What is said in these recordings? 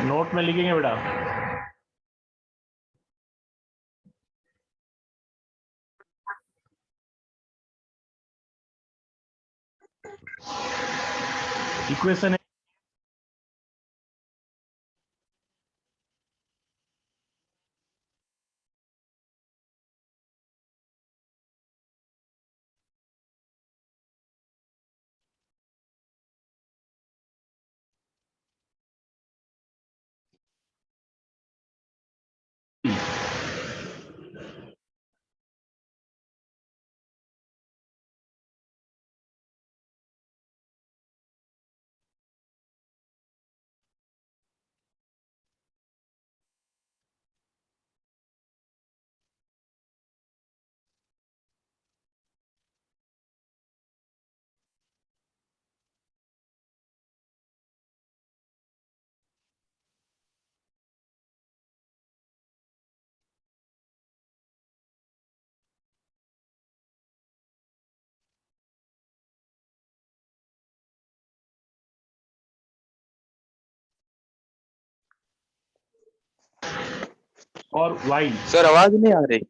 Note में लिखेंगे बेटा। इक्वेशन है और वाई। सर आवाज नहीं आ रही।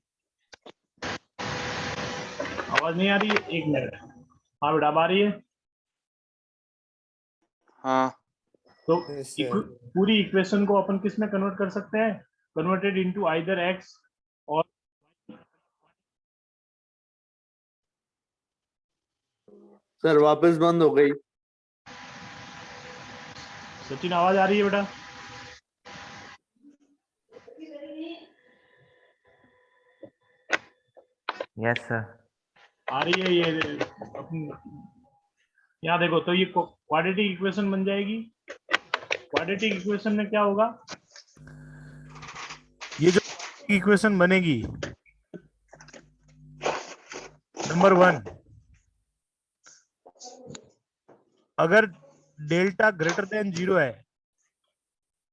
आवाज नहीं आ रही है? एक मिनट। हाँ बेटा, अब आ रही है। हाँ तो पूरी इक्वेशन को अपन किस में कन्वर्ट कर सकते हैं? कन्वर्टेड इनटू आइदर एक्स और सर वापस बंद हो गई। सचिन, आवाज आ रही है बेटा? Yes sir. आ रही है ये यहाँ देखो, तो ये क्वाड्रेटिक इक्वेशन बन जाएगी। क्वाड्रेटिक इक्वेशन में क्या होगा? ये जो इक्वेशन बनेगी, नंबर 1, अगर डेल्टा ग्रेटर देन 0 है,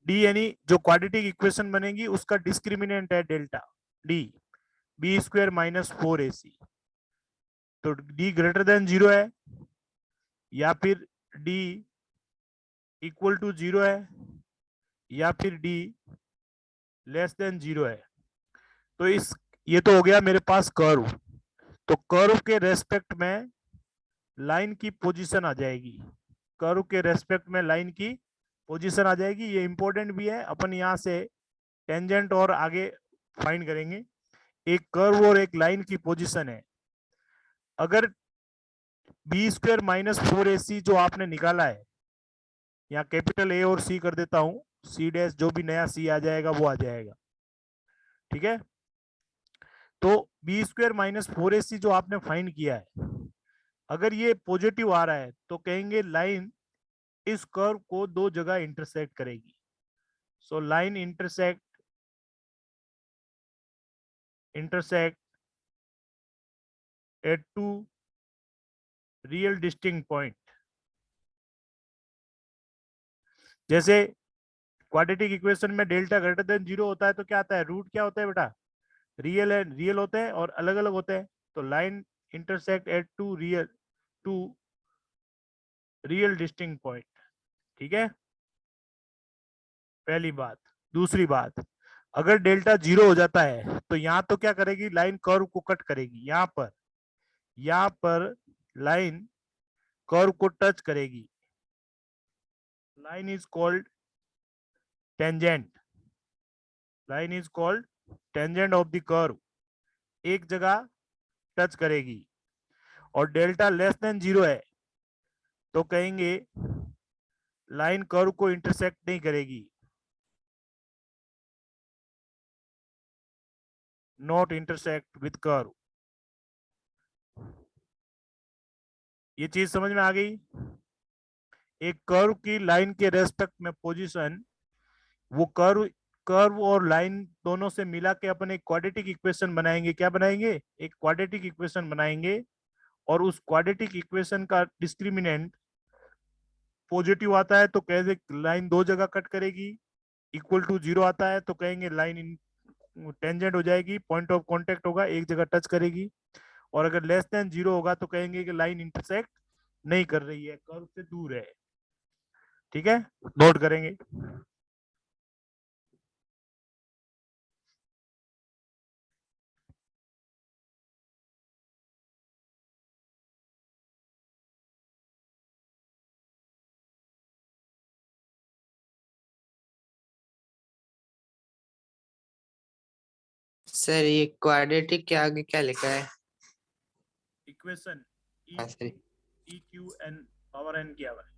डी यानी जो क्वाड्रेटिक इक्वेशन बनेगी उसका डिस्क्रिमिनेंट है delta D, B square minus 4ac। तो डी ग्रेटर देन 0 है या फिर डी इक्वल टू 0 है या फिर डी लेस देन 0 है। तो ये तो हो गया मेरे पास कर्व। तो कर्व के रेस्पेक्ट में लाइन की पोजीशन आ जाएगी। कर्व के रेस्पेक्ट में लाइन की पोजीशन आ जाएगी। ये इंपॉर्टेंट भी है, अपन यहां से टेंजेंट और आगे फाइंड करेंगे। एक कर्व और एक लाइन की पोजीशन है। अगर बी स्क्वायर माइनस 4ac जो आपने निकाला है, यहाँ कैपिटल ए और सी कर देता हूं, सी डैश, जो भी नया सी आ जाएगा वो आ जाएगा, ठीक है। तो बी स्क्वायर माइनस 4ac जो आपने फाइंड किया है, अगर ये पॉजिटिव आ रहा है तो कहेंगे लाइन इस कर्व को दो जगह इंटरसेक्ट करेगी। So line intersect at two real distinct point. जैसे क्वाड्रेटिक इक्वेशन में डेल्टा ग्रेटर देन 0 होता है तो क्या आता है? रूट क्या होता है बेटा? रियल है, रियल होते हैं और अलग अलग होते हैं। तो line intersect at two real distinct point, ठीक है, पहली बात। दूसरी बात, अगर डेल्टा 0 हो जाता है तो यहां तो क्या करेगी? लाइन कर्व को कट करेगी। यहां पर लाइन कर्व को टच करेगी। Line is called tangent. Line is called tangent of the curve. एक जगह टच करेगी। और डेल्टा लेस देन 0 है तो कहेंगे लाइन कर्व को इंटरसेक्ट नहीं करेगी, नॉट इंटरसेक्ट विद कर्व। ये चीज समझ में आ गई? एक कर्व की लाइन के रेस्पेक्ट में पोजीशन, वो कर्व और लाइन दोनों से मिला के अपन एक क्वाड्रेटिक इक्वेशन बनाएंगे। क्या बनाएंगे? एक क्वाड्रेटिक इक्वेशन बनाएंगे। और उस क्वाड्रेटिक इक्वेशन का डिस्क्रिमिनेंट पॉजिटिव आता है तो कहेंगे लाइन दो जगह कट करेगी। इक्वल टू 0 आता है तो कहेंगे लाइन टेंजेंट हो जाएगी, पॉइंट ऑफ कांटेक्ट होगा, एक जगह टच करेगी। और अगर लेस देन 0 होगा तो कहेंगे कि लाइन इंटरसेक्ट नहीं कर रही है, कर्व से दूर है, ठीक है, नोट करेंगे। सर ये क्वाड्रेटिक के आगे क्या लिखा है? इक्वेशन हाँ sir, E Q N power N किया हुआ है।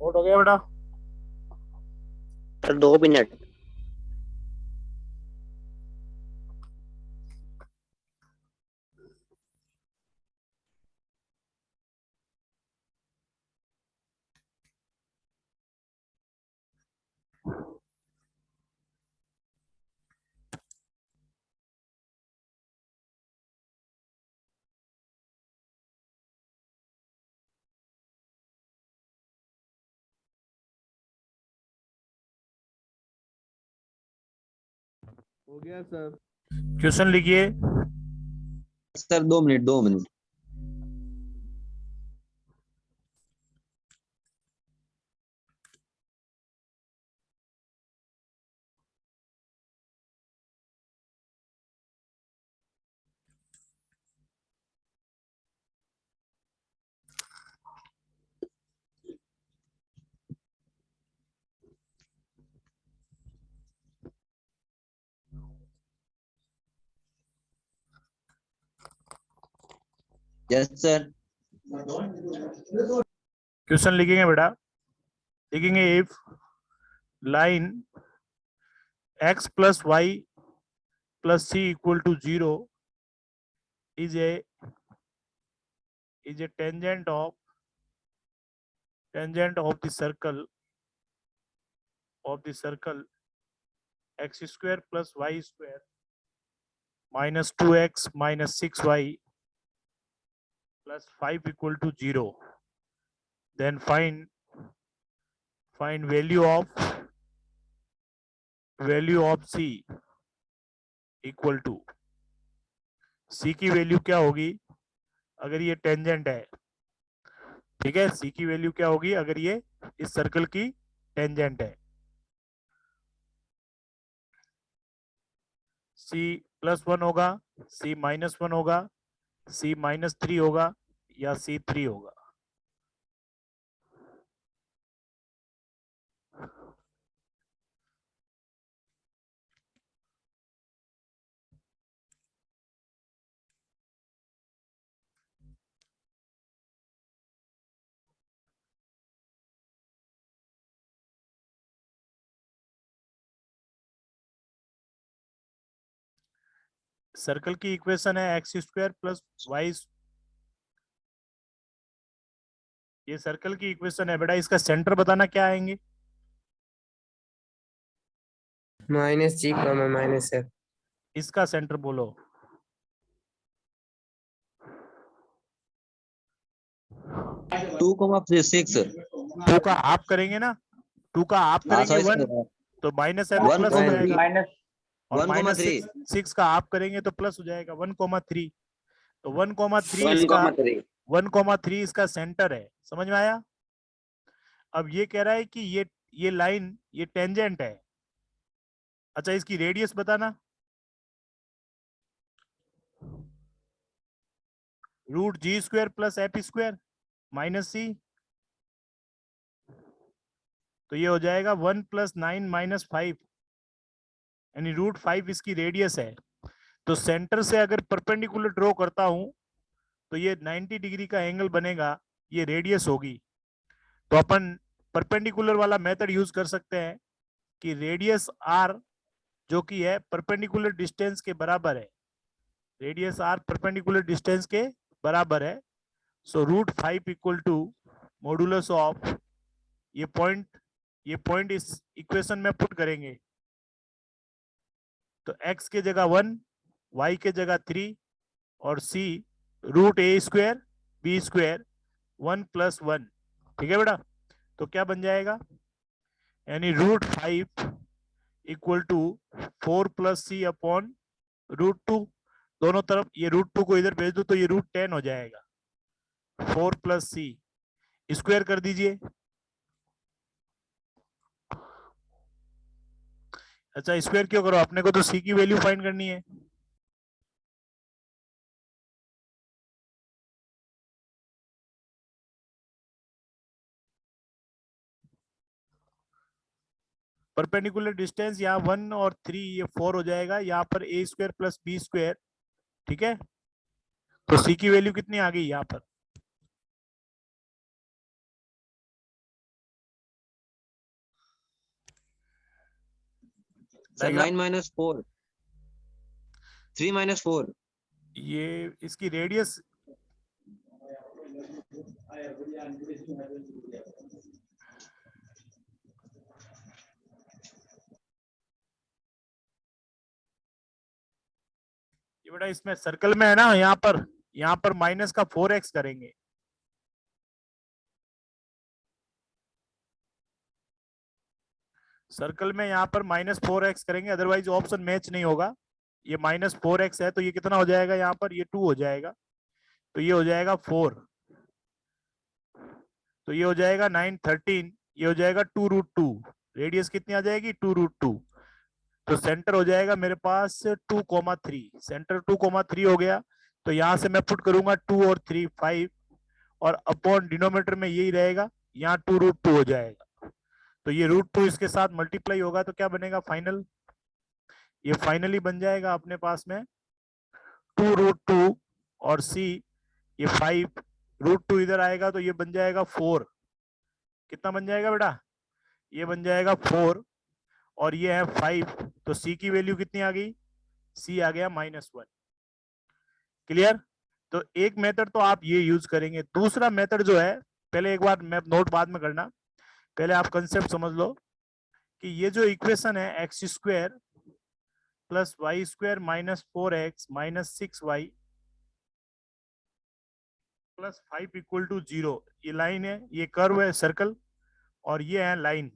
नोट हो गया बेटा? सर 2 मिनट। हो गया सर। क्वेश्चन लिखिए। सर 2 मिनट 2 मिनट। Yes sir. क्वेश्चन लिखेंगे बेटा, लिखेंगे if line x plus y plus c equal to 0 is a tangent of the circle x square plus y square minus 2x minus 6y plus 5 equal to 0. Then find value of c equal to, c की value क्या होगी अगर ये tangent है? ठीक है, c की value क्या होगी अगर ये इस सर्कल की टेंजेंट है? c +1 होगा, c -1 होगा, c -3 होगा या c 3 होगा? सर्कल की इक्वेशन है एक्स स्क्वायर प्लस वाई। ये सर्कल की इक्वेशन है बेटा, इसका सेंटर बताना क्या आएंगे? -g, -f। इसका सेंटर बोलो। 2,6 सर। 2 का हाफ करेंगे ना, 2 का हाफ हाँ करेंगे सर 1 तो माइनस है तो प्लस हो 1,3 जाएगा, और 1,3 -6 का हाफ करेंगे तो प्लस हो जाएगा 1,3। तो 1,3 इसका 1,3 इसका सेंटर है। समझ में आया? अब ये कह रहा है कि ये लाइन ये टेंजेंट है। अच्छा, इसकी रेडियस बताना। √g² plus f² minus c, तो ये हो जाएगा 1 + 9 - 5, यानी √5 इसकी रेडियस है। तो सेंटर से अगर परपेंडिकुलर ड्रॉ करता हूं तो ये 90 डिग्री का एंगल बनेगा, ये रेडियस होगी। तो अपन परपेंडिकुलर वाला मेथड यूज कर सकते हैं कि रेडियस r जो कि है परपेंडिकुलर डिस्टेंस के बराबर है, रेडियस r परपेंडिकुलर डिस्टेंस के बराबर है। सो √5 इक्वल टू मॉडुलस ऑफ ये पॉइंट इस इक्वेशन में पुट करेंगे तो x के जगह 1, y के जगह 3 और c √a² b² 1 + 1। ठीक है बेटा, तो क्या बन जाएगा, यानी √5 इक्वल टू 4 + c अपॉन √2। दोनों तरफ ये √2 को इधर भेज दो तो ये √10 हो जाएगा। 4 + c स्क्वायर कर दीजिए। अच्छा, स्क्वायर क्यों करो, अपने को तो c की वैल्यू फाइंड करनी है। परपेंडिकुलर डिस्टेंस यहाँ 1 और 3 ये 4 हो जाएगा, यहाँ पर a² + b²। ठीक है, तो c की वैल्यू कितनी आ गई यहाँ पर, सर 9 - 4 3 - 4 ये इसकी रेडियस ये बेटा इसमें सर्कल में है ना, यहाँ पर माइनस का 4x करेंगे। सर्कल में यहाँ पर -4x करेंगे, अदरवाइज ऑप्शन मैच नहीं होगा। ये -4x है तो ये कितना हो जाएगा, यहाँ पर ये 2 हो जाएगा, तो ये हो जाएगा 4, तो ये हो जाएगा 9 13, ये हो जाएगा 2√2। रेडियस कितनी आ जाएगी, 2√2। तो सेंटर हो जाएगा मेरे पास 2,3, सेंटर 2,3 हो गया। तो यहाँ से मैं पुट करूंगा 2 और 3 5 और अपॉन डिनोमिनेटर में यही रहेगा, यहाँ 2√2 हो जाएगा। तो ये √2 इसके साथ मल्टीप्लाई होगा तो क्या बनेगा फाइनल, ये फाइनली बन जाएगा अपने पास में 2√2 और c ये 5, √2 इधर आएगा तो ये बन जाएगा 4। कितना बन जाएगा बेटा, ये बन जाएगा 4 और ये है 5, तो c की वैल्यू कितनी आ गई, c आ गया -1। क्लियर, तो एक मेथड तो आप ये यूज करेंगे। दूसरा मेथड जो है, पहले एक बार मैं नोट बाद में करना, पहले आप कंसेप्ट समझ लो कि ये जो इक्वेशन है x² + y² - 4x - 6y + 5 = 0, ये लाइन है, ये कर्व है सर्कल, और ये है लाइन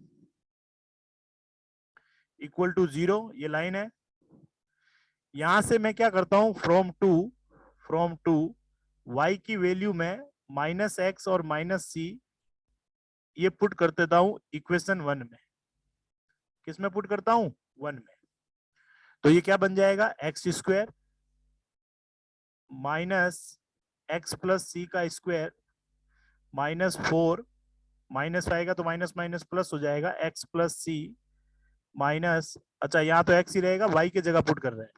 = 0, ये लाइन है। यहां से मैं क्या करता हूं, फ्रॉम टू y की वैल्यू में -x और -c ये पुट कर देता हूं इक्वेशन 1 में। किस में पुट करता हूं, 1 में। तो ये क्या बन जाएगा, x² - x + c का स्क्वायर -4 माइनस आएगा तो माइनस माइनस प्लस हो जाएगा, x + c माइनस, अच्छा यहाँ तो x ही रहेगा, y की जगह पुट कर रहे हैं।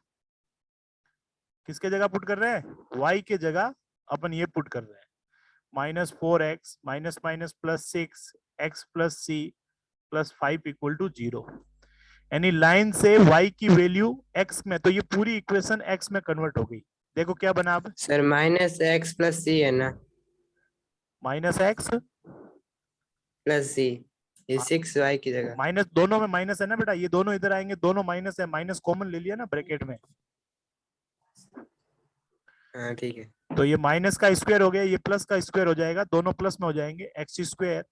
किसके जगह पुट कर रहे हैं, y के जगह अपन ये पुट कर रहे हैं, -4x minus minus +6 x + c + 5 = 0। यानी लाइन से y की वैल्यू x में, तो ये पूरी इक्वेशन x में कन्वर्ट हो गई। देखो क्या बना अब, सर -x + c है ना, -x + c, ये 6y की जगह। माइनस, दोनों में माइनस है ना बेटा, ये दोनों इधर आएंगे, दोनों माइनस है, माइनस कॉमन ले लिया ना ब्रैकेट में, हाँ ठीक है। तो ये माइनस का स्क्वायर हो गया, ये प्लस का स्क्वायर हो जाएगा, दोनों प्लस में हो जाएंगे, x²,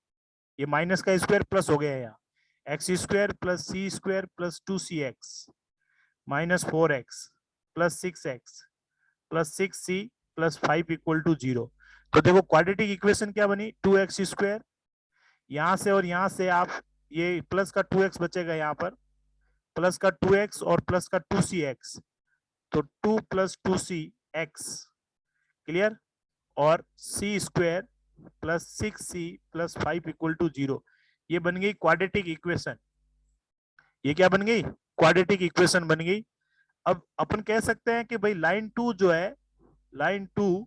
ये माइनस का स्क्वायर प्लस हो गया यहाँ, x² + c² + 2cx -4x + 6x + 6c + 5 = 0। तो देखो क्वाड्रेटिक इक्वेशन क्या बनी, 2x², यहाँ से और यहाँ से आप ये प्लस का 2x बचेगा, यहाँ पर प्लस का 2x और प्लस का 2cx, तो 2 + 2cx, क्लियर, और c² + 6c + 5 = 0। ये बन गई क्वाड्रेटिक इक्वेशन। ये क्या बन गई, क्वाड्रेटिक इक्वेशन बन गई। अब अपन कह सकते हैं कि भाई लाइन 2 जो है, line 2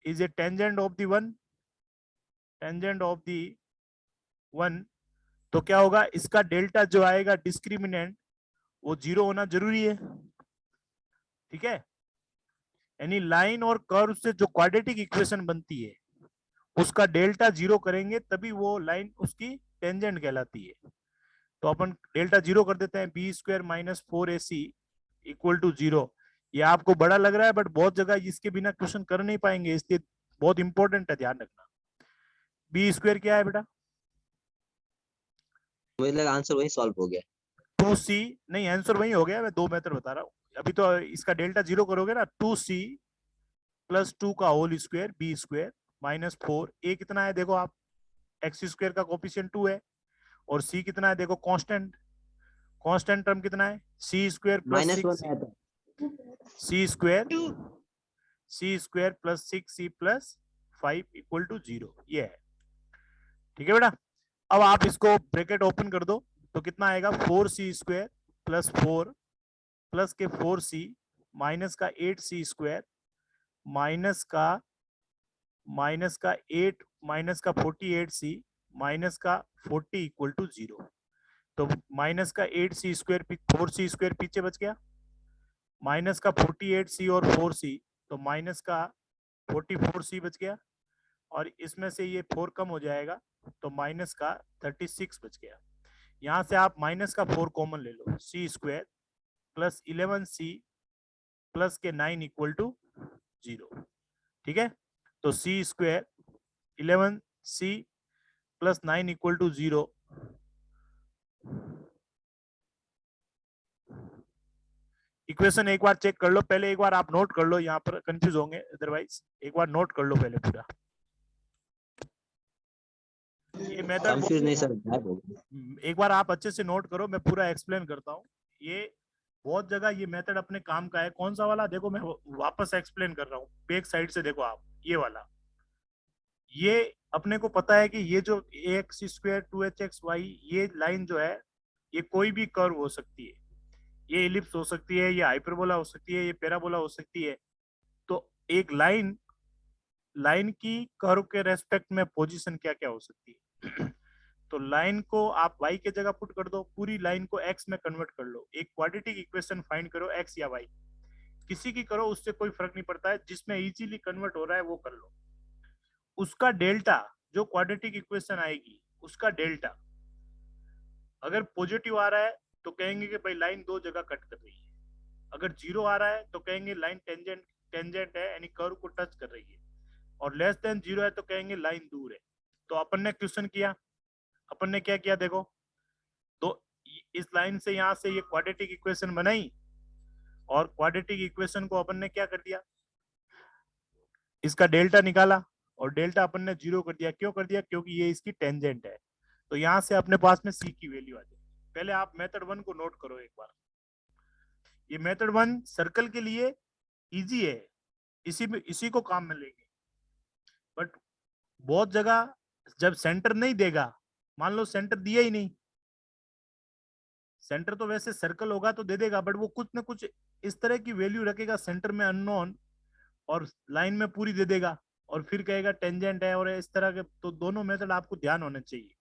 is a tangent of the one, तो क्या होगा, इसका डेल्टा जो आएगा डिस्क्रिमिनेंट वो 0 होना जरूरी है। ठीक है, यानी लाइन और कर्व से जो क्वाड्रेटिक इक्वेशन बनती है उसका डेल्टा 0 करेंगे तभी वो लाइन उसकी टेंजेंट कहलाती है। तो अपन डेल्टा 0 कर देते हैं, B square minus 4ac equal to 0। ये आपको बड़ा लग रहा है बट बहुत जगह इसके बिना क्वेश्चन कर नहीं पाएंगे, इसलिए बहुत इंपॉर्टेंट है, ध्यान रखना। बी स्क्वायर क्या है बेटा? मुझे लगा आंसर वही सॉल्व हो गया। 2c, नहीं आंसर वही हो गया, मैं दो मेथड बता रहा हूँ। अभी तो इसका डेल्टा 0 करोगे ना, 2c प्लस 2 का whole square B square minus 4, A कितना है देखो आप, एक्स स्क्वायर का कोफिशिएंट 2 है, और c कितना है देखो, कांस्टेंट। कांस्टेंट टर्म कितना है, सी स्क्वायर प्लस -1 सिक्स आया था। C square plus 6c plus 5 equal to 0, ये है। ठीक है बेटा, अब आप इसको ब्रैकेट ओपन कर दो तो कितना आएगा, 4c स्क्वायर प्लस 4 प्लस के 4c माइनस का 8c स्क्वायर माइनस का 8 माइनस का 48c माइनस का 40 इक्वल टू 0। तो माइनस का 8c स्क्वायर 4c स्क्वायर पीछे बच गया, माइनस का 48c और 4c, तो माइनस का 44c बच गया, और इसमें से ये 4 कम हो जाएगा तो माइनस का 36 बच गया। यहां से आप माइनस का 4 कॉमन ले लो, C square plus 11c plus के 9 इक्वल टू 0। ठीक है, तो C square 11c plus 9 equal to 0। Equation एक बार चेक कर लो, पहले एक बार आप नोट कर लो, यहाँ पर कंफ्यूज होंगे अदरवाइज, एक बार नोट कर लो पहले पूरा। ये मेथड कंफ्यूज नहीं सर, गायब हो गया। एक बार आप अच्छे से नोट करो, मैं पूरा एक्सप्लेन करता हूँ। ये बहुत जगह ये मेथड अपने काम का है। कौन सा वाला देखो, मैं वापस एक्सप्लेन कर रहा हूँ, बैक साइड से देखो आप, ये वाला। ये अपने को पता है कि ये जो एक्स स्क्वायर 2hxy ये लाइन जो है, ये कोई भी कर्व हो सकती है, ये इलिप्स हो सकती है, ये हाइपरबोला हो सकती है, ये पैराबोला हो सकती है। तो एक लाइन की कर्व के रेस्पेक्ट में पोजीशन क्या क्या हो सकती है तो लाइन को आप y के जगह पुट कर दो, पूरी लाइन को x में कन्वर्ट कर लो, एक क्वाड्रेटिक इक्वेशन फाइंड करो, x या y किसी की करो, उससे कोई फर्क नहीं पड़ता है, जिसमें इजीली कन्वर्ट हो रहा है वो कर लो। उसका डेल्टा, जो क्वाड्रेटिक इक्वेशन आएगी उसका डेल्टा अगर पॉजिटिव आ रहा है तो कहेंगे कि भाई लाइन दो जगह कट कर रही है, अगर जीरो आ रहा है तो कहेंगे लाइन टेंजेंट है, यानी कर्व को टच कर रही है, और लेस देन जीरो है तो कहेंगे लाइन दूर है। तो अपन ने क्वेश्चन किया, अपन ने क्या किया देखो, तो इस लाइन से यहां से ये क्वाड्रेटिक इक्वेशन बनाई, और क्वाड्रेटिक इक्वेशन को अपन ने क्या कर दिया, इसका डेल्टा निकाला, और डेल्टा अपन ने जीरो कर दिया। क्यों कर दिया, क्योंकि ये इसकी टेंजेंट है। तो यहां से अपने पास में सी की वैल्यू आ जाए। पहले आप मेथड 1 को नोट करो एक बार, ये मेथड 1 सर्कल के लिए इजी है, इसी को काम में लेंगे। बट बहुत जगह जब सेंटर नहीं देगा, मान लो सेंटर दिया ही नहीं, सेंटर तो वैसे सर्कल होगा तो दे देगा, बट वो कुछ ना कुछ इस तरह की वैल्यू रखेगा सेंटर में अननोन, और लाइन में पूरी दे देगा, और फिर कहेगा टेंजेंट है, और इस तरह के। तो दोनों मेथड आपको ध्यान होने चाहिए।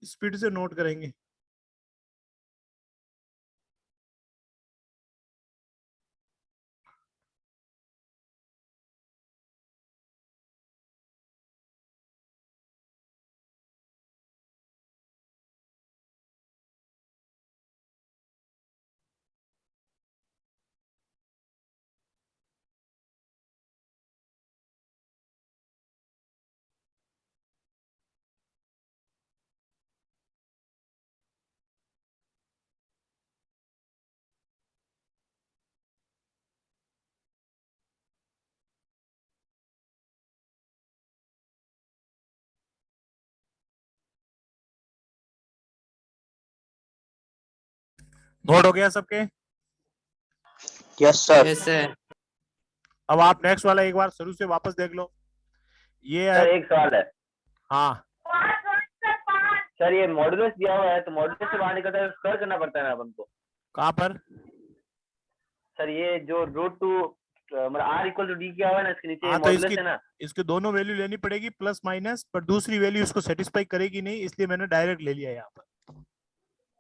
स्पीड से नोट करेंगे। नोट हो गया सबके? Yes sir. yes sir. अब आप नेक्स्ट वाला एक बार शुरू से वापस देख लो। ये है, सर एक सवाल है हाँ सर, ये मॉडुलस दिया हुआ है तो मॉडुलस से बाहर निकलता है तो स्क्वायर करना पड़ता है ना अपन को। कहाँ पर? सर ये जो रूट टू मतलब आर इक्वल टू डी किया हुआ है ना, इसके नीचे हाँ, तो मॉडुलस है ना। इसके दोनों वैल्यू लेनी पड़ेगी प्लस माइनस, पर दूसरी वैल्यू इसको सेटिस्फाई करेगी नहीं, इसलिए मैंने डायरेक्ट ले लिया यहाँ पर।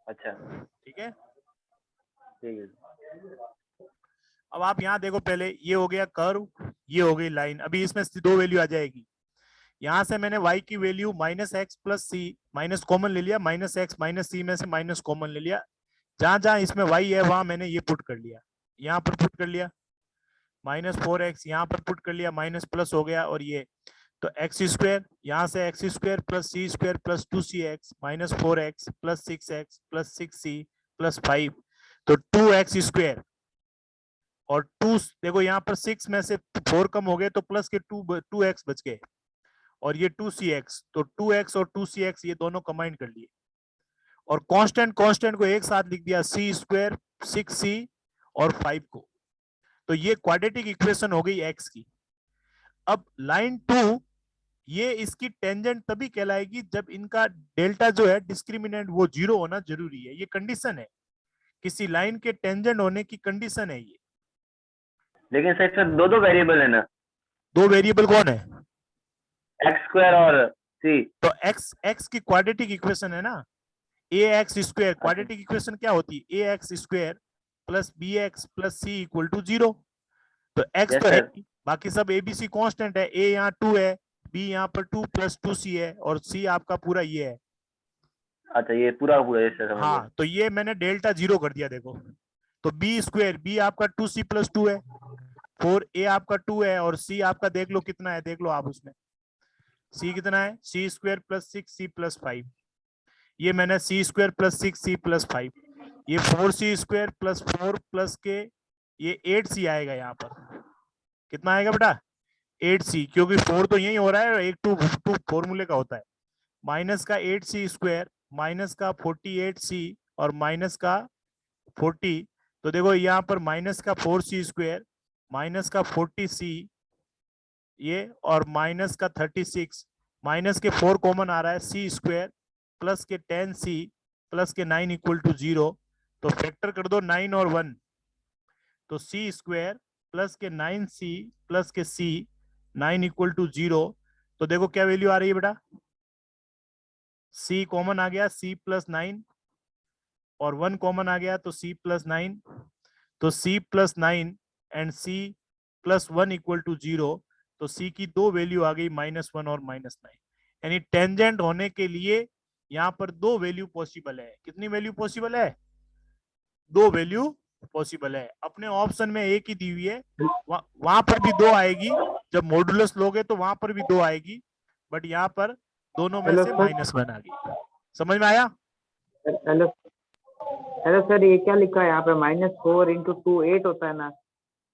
अच्छा ठीक है, ठीक है। अब आप यहाँ देखो, पहले ये हो गया कर्व, ये हो गई लाइन। अभी इसमें दो वैल्यू आ जाएगी। यहाँ से मैंने y की वैल्यू माइनस एक्स प्लस सी, माइनस कॉमन ले लिया, माइनस एक्स माइनस सी में से माइनस कॉमन ले लिया। जहां जहां इसमें y है वहां मैंने ये पुट कर लिया, यहाँ पर पुट कर लिया, माइनस 4x यहाँ पर पुट कर लिया, माइनस प्लस हो गया, और ये तो एक्स स्क्वायर, यहाँ से x square plus C square plus 2cx minus 4x plus 6x plus 6c plus 5, तो 2x स्क्वायर और 2, देखो यहाँ पर 6 में से 4 कम हो गए तो प्लस के 2x बच गए, और ये 2cx, तो 2x और 2cx ये दोनों कंबाइन कर लिए, और कांस्टेंट कांस्टेंट को एक साथ लिख दिया, सी स्क्वायर 6c और 5 को। तो ये क्वाड्रेटिक इक्वेशन हो गई x की। अब लाइन 2, ये इसकी टेंजेंट तभी कहलाएगी जब इनका डेल्टा जो है डिस्क्रिमिनेंट वो 0 होना जरूरी है। ये कंडीशन है, किसी लाइन के टेंजेंट होने की कंडीशन है ये। लेकिन सर इसमें दो दो वेरिएबल है ना, दो वेरिएबल कौन है? एक्स स्क्वायर और सी। तो x की क्वाड्रेटिक इक्वेशन है ना, ax स्क्वायर। क्वाड्रेटिक इक्वेशन क्या होती है? ax square plus bx plus c equal to 0। तो x तो है, बाकी सब abc कांस्टेंट है। a यहाँ 2 है, b यहाँ पर 2 प्लस 2c है, और c आपका पूरा ये है। अच्छा ये पूरा पूरा ऐसे समझ हाँ, तो ये मैंने डेल्टा 0 कर दिया, देखो। तो b स्क्वायर, b आपका 2c प्लस 2 है, 4a आपका 2 है, और c आपका देख लो कितना है, देख लो आप उसमें c कितना है, c square plus 6c plus 5। ये मैंने c square plus 6c plus 5, ये 4c स्क्वायर प्लस 4 प्लस के ये 8c आएगा। यहाँ पर कितना आएगा बेटा? 8c, क्योंकि 4 तो यही हो रहा है, एक टू फॉर्मूले का होता है। माइनस का 8c स्क्वायर, माइनस का 48c, और माइनस का 40। तो देखो यहाँ पर माइनस का 4c स्क्वायर, माइनस का 40c ये, और माइनस का 36, माइनस के 4 कॉमन आ रहा है, c स्क्वायर प्लस के 10c प्लस के 9 इक्वल टू 0। तो फैक्टर कर दो 9 और 1, तो c स्क्वायर प्लस के 9c प्लस के c 9 इक्वल टू 0। तो देखो क्या वैल्यू आ रही है बेटा, c कॉमन आ गया, c प्लस 9, और 1 कॉमन आ गया तो c प्लस 9, तो c plus 9 and c plus 1 equal to 0। तो c की दो वैल्यू आ गई, -1 और -9। यानी टेंजेंट होने के लिए यहाँ पर दो वैल्यू पॉसिबल है। कितनी वैल्यू पॉसिबल है? दो वैल्यू पॉसिबल है। अपने ऑप्शन में एक ही दी हुई है, वहां पर भी दो आएगी, जब मॉडुलस लोगे तो वहां पर भी दो आएगी, बट यहाँ पर दोनों में हेलो से सर। -1 आ गई। समझ में आया? हेलो हेलो सर, ये क्या लिखा है यहाँ पे? -4 इंटू 2 8 होता है ना?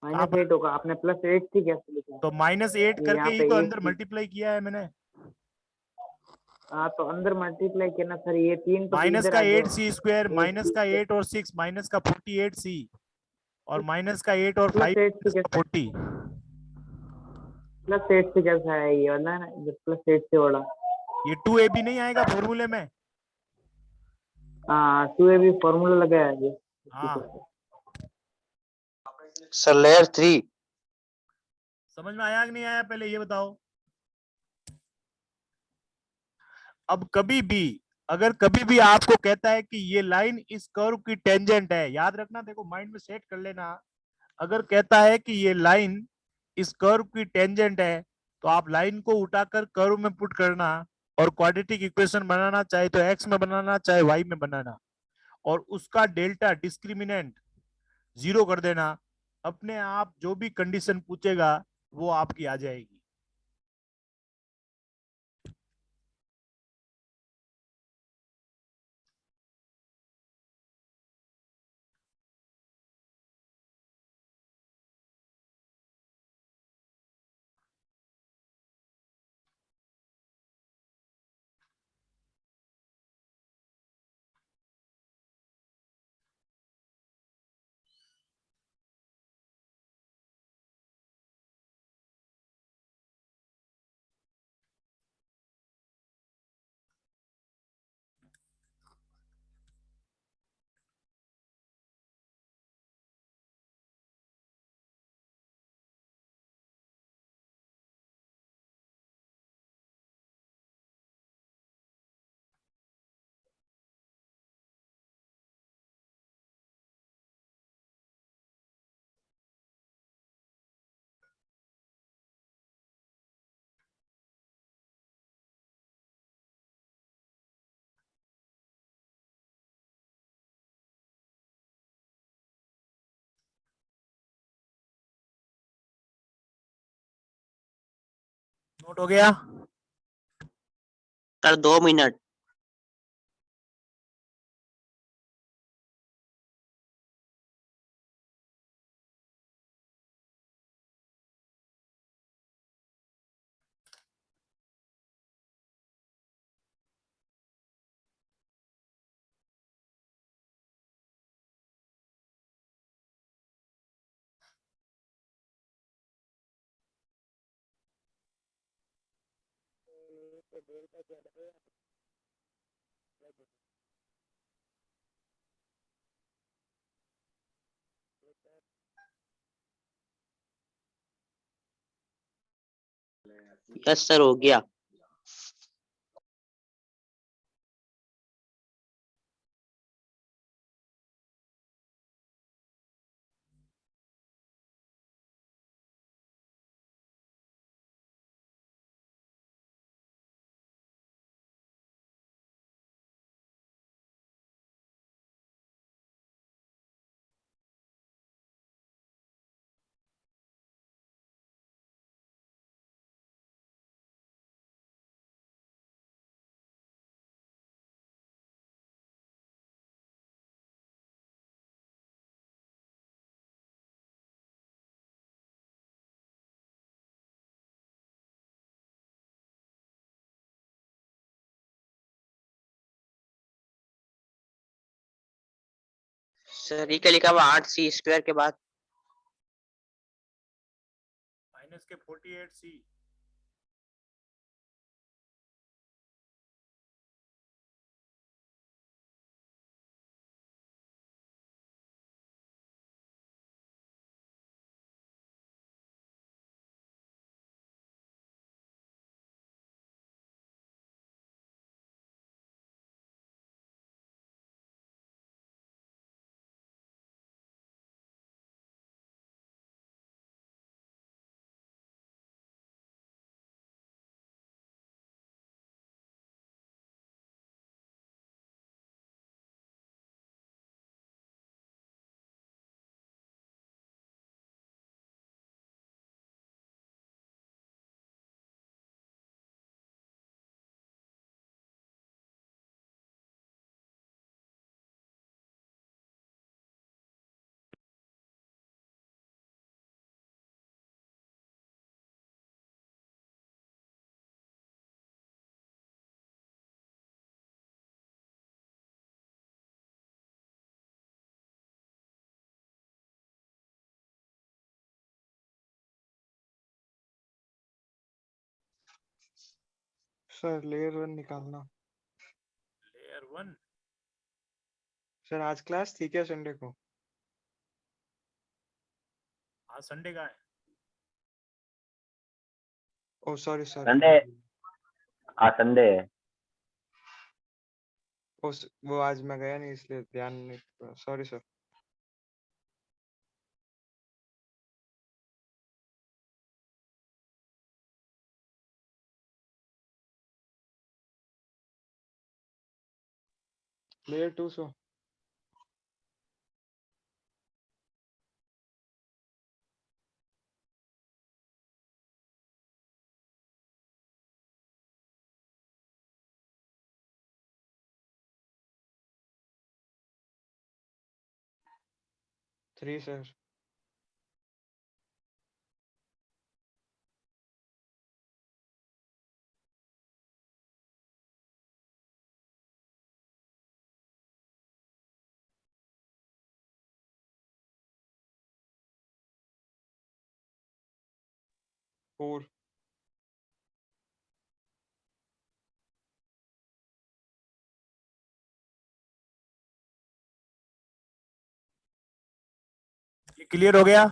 कहाँ पर? -8 होगा, आपने +8 थी कैसे लिखा है? तो -8 ये करके यहाँ ही पे तो 8 अंदर थी। मल्टीप्लाई किया है मैंने। हाँ तो अंदर मल्टीप्लाई किया ना सर, ये 3 तो माइनस इधर का आ गए। 8c स्क्वायर, 8 माइनस का 8 और 6, माइनस का 48c, और माइनस का 8 और 5 +8 से कैसे? 40। +8 से कैसा है ये वाला ना? +8 से वाला। ये 2ab नहीं आएगा फॉर्मूले में? हाँ 2 भी फॉर्मूला लगा है ये। हाँ, सर लेयर 3। समझ में आया कि नहीं आया, पहले ये बताओ। अब कभी भी, अगर कभी भी आपको कहता है कि ये लाइन इस कर्व की टेंजेंट है, याद रखना, देखो माइंड में सेट कर लेना। अगर कहता है कि ये लाइन इस कर्व की टेंजेंट है, तो आप लाइन को उठाकर कर्व में पुट करना, और क्वाड्रेटिक इक्वेशन बनाना, चाहे तो एक्स में बनाना चाहे वाई में बनाना, और उसका डेल्टा डिस्क्रिमिनेंट 0 कर देना। अपने आप जो भी कंडीशन पूछेगा वो आपकी आ जाएगी। नोट हो गया? सर 2 मिनट। यस सर हो गया। सर ये क्या लिखा हुआ 8c² के बाद? माइनस के 48c। सर लेयर 1 निकालना। लेयर 1। सर आज क्लास थी क्या संडे को? आज संडे का है। Oh sorry sorry. संडे। आज संडे है। वो आज मैं गया नहीं इसलिए ध्यान नहीं। Sorry sir. Layer 2 so. Three sir. Four. ये क्लियर हो गया?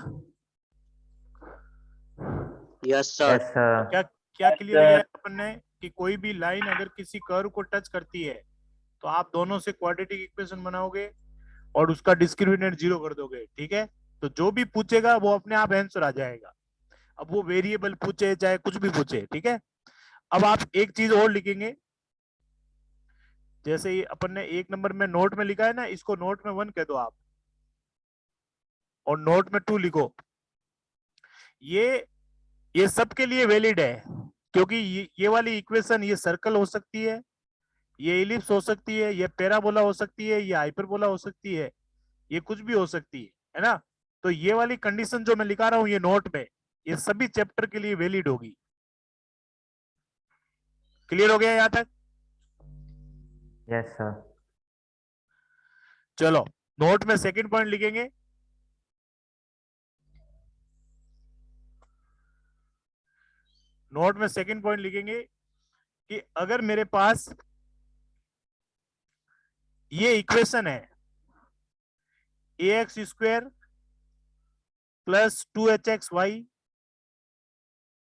Yes sir. क्या क्या क्लियर किया अपन ने कि कोई भी लाइन अगर किसी कर्व को टच करती है तो आप दोनों से क्वाड्रेटिक इक्वेशन बनाओगे और उसका डिस्क्रिमिनेंट 0 कर दोगे। ठीक है, तो जो भी पूछेगा वो अपने आप आंसर आ जाएगा। अब वो वेरिएबल पूछे चाहे कुछ भी पूछे। ठीक है, अब आप एक चीज और लिखेंगे। जैसे ही अपन ने 1 नंबर में नोट में लिखा है ना, इसको नोट में 1 कह दो आप और नोट में 2 लिखो। ये सबके लिए वैलिड है क्योंकि ये वाली इक्वेशन ये सर्कल हो सकती है, ये इलिप्स हो सकती है, ये पैराबोला हो सकती है, ये हाइपरबोला हो सकती है, ये कुछ भी हो सकती है ना। तो ये वाली कंडीशन जो मैं लिखा रहा हूं ये नोट में, ये सभी चैप्टर के लिए वैलिड होगी। क्लियर हो गया यहां तक? Yes sir. चलो नोट में सेकंड पॉइंट लिखेंगे। नोट में सेकंड पॉइंट लिखेंगे कि अगर मेरे पास ये इक्वेशन है ax square plus 2hxy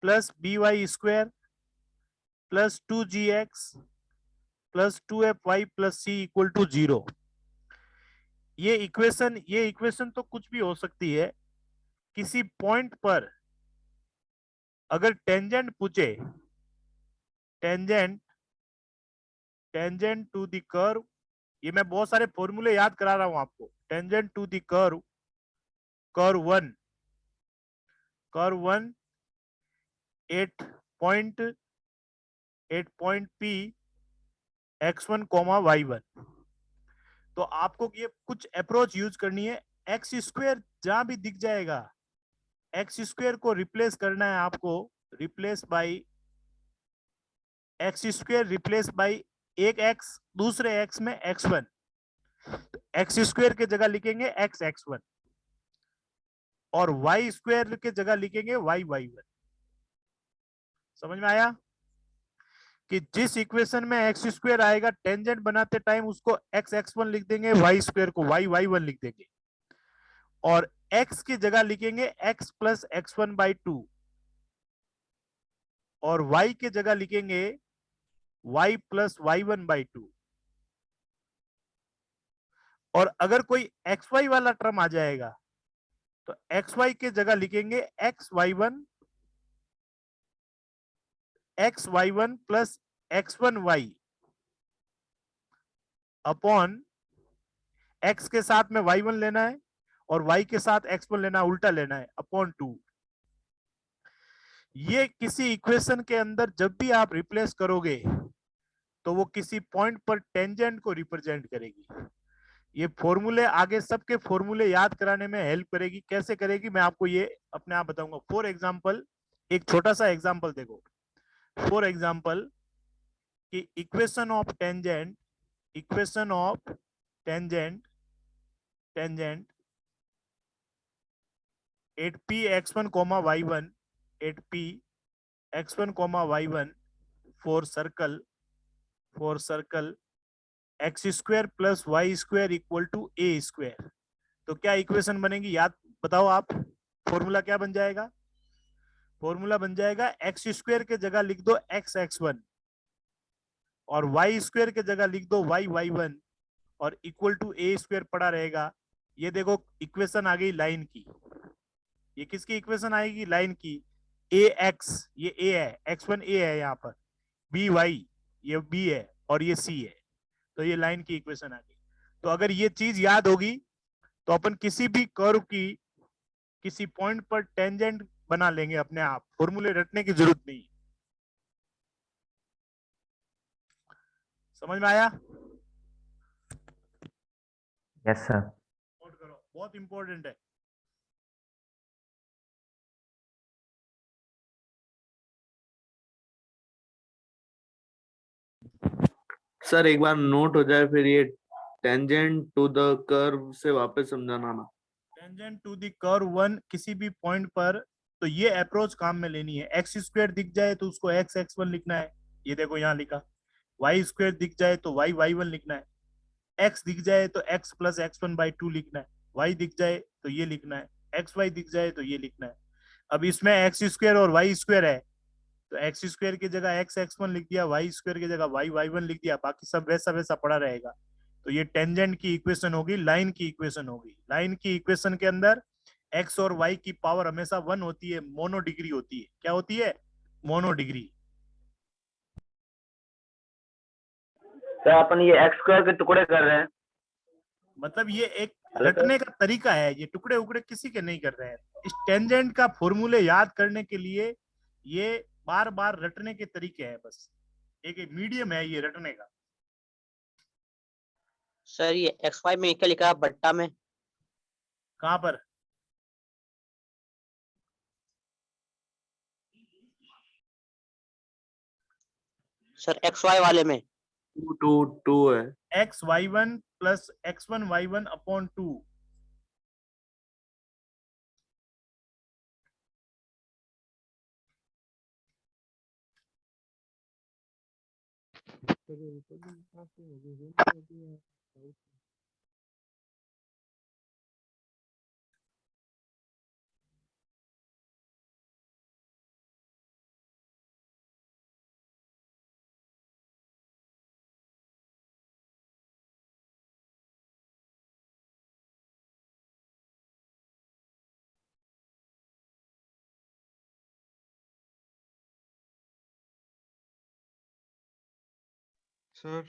plus by square plus 2gx plus 2fy plus c equal to 0। ये इक्वेशन तो कुछ भी हो सकती है। किसी पॉइंट पर अगर टेंजेंट पूछे, टेंजेंट टू द कर्व, ये मैं बहुत सारे फॉर्मूले याद करा रहा हूं आपको। Tangent to the curve, curve 1 8 point P x1 y1। तो आपको ये कुछ अप्रोच यूज करनी है। एक्स स्क्वायर जहां भी दिख जाएगा, एक्स स्क्वायर को रिप्लेस करना है आपको, replace by x square, replace by एक एक्स, दूसरे एक्स में x1। एक्स स्क्वायर के जगह लिखेंगे x1 और y स्क्वायर के जगह लिखेंगे y1। समझ में आया कि जिस इक्वेशन में एक्स स्क्वायर आएगा टेंजेंट बनाते टाइम उसको x1 लिख देंगे, y स्क्वायर को y1 लिख देंगे और x की जगह लिखेंगे x प्लस x1/2 और y की जगह लिखेंगे y प्लस y1/2। और अगर कोई xy वाला टर्म आ जाएगा तो xy के जगह लिखेंगे xy1 plus x1y upon x के साथ में y1 लेना है और y के साथ x1 लेना है, उल्टा लेना है, अपॉन 2। ये किसी इक्वेशन के अंदर जब भी आप रिप्लेस करोगे तो वो किसी पॉइंट पर टेंजेंट को रिप्रेजेंट करेगी। ये फॉर्मूले आगे सबके फॉर्मूले याद कराने में हेल्प करेगी। कैसे करेगी मैं आपको ये अपने आप बताऊंगा। फॉर एग्जांपल, एक छोटा सा एग्जांपल देखो। फॉर एग्जांपल कि equation of tangent 8p x1 y1 8p x1 y1 for circle x square plus y square equal to a square. तो क्या इक्वेशन बनेगी याद बताओ आप? फॉर्मूला क्या बन जाएगा? फॉर्मूला बन जाएगा x स्क्वायर के जगह लिख दो x1 और y स्क्वायर के जगह लिख दो y1 और इक्वल टू a स्क्वायर पड़ा रहेगा। ये देखो इक्वेशन आ गई लाइन की। ये किसकी इक्वेशन आएगी? लाइन की। ax ये a है, x1 a है, यहाँ पर by ये b है और ये c है। तो ये लाइन की इक्वेशन आ गई। तो अगर ये चीज याद होगी तो अपन किसी भी कर्व की किसी पॉइंट पर टेंजेंट बना लेंगे अपने आप, फॉर्मूले रटने की जरूरत नहीं। समझ में आया? Yes sir. नोट करो, बहुत इंपॉर्टेंट है। सर एक बार नोट हो जाए फिर ये टेंजेंट टू द कर्व से वापस समझाना ना। टेंजेंट टू द कर्व 1 किसी भी पॉइंट पर, तो ये अप्रोच काम में लेनी है। एक्स स्क्वायर दिख जाए तो उसको x1 लिखना है, ये देखो यहाँ लिखा। y स्क्वायर दिख जाए तो y1 लिखना है। x दिख जाए तो x प्लस x1/2 लिखना है। y दिख जाए तो ये लिखना है। xy दिख जाए तो ये लिखना है। अब इसमें x स्क्वायर और y स्क्वायर है तो x स्क्वायर की जगह x1 लिख दिया, y स्क्वायर की जगह y1 लिख दिया, बाकी सब वैसा वैसा पड़ा रहेगा। तो ये टेंजेंट की इक्वेशन होगी, लाइन की इक्वेशन होगी। लाइन की इक्वेशन के अंदर x और y की पावर हमेशा 1 होती है, मोनो डिग्री होती है। क्या होती है? Mono degree. तो अपन ये एक्स स्क्वायर के टुकड़े कर रहे हैं। मतलब ये एक रटने का तरीका है, ये टुकड़े उकड़े किसी के नहीं कर रहे हैं। इस टेंजेंट का फॉर्मूले याद करने के लिए ये बार बार रटने के तरीके हैं, बस एक मीडियम है ये रटने का। सर ये XY में क्या लिखा है बट्टा में? कहाँ पर? सर XY वाले में। 2 है। xy1 plus x1y1 upon 2। Sir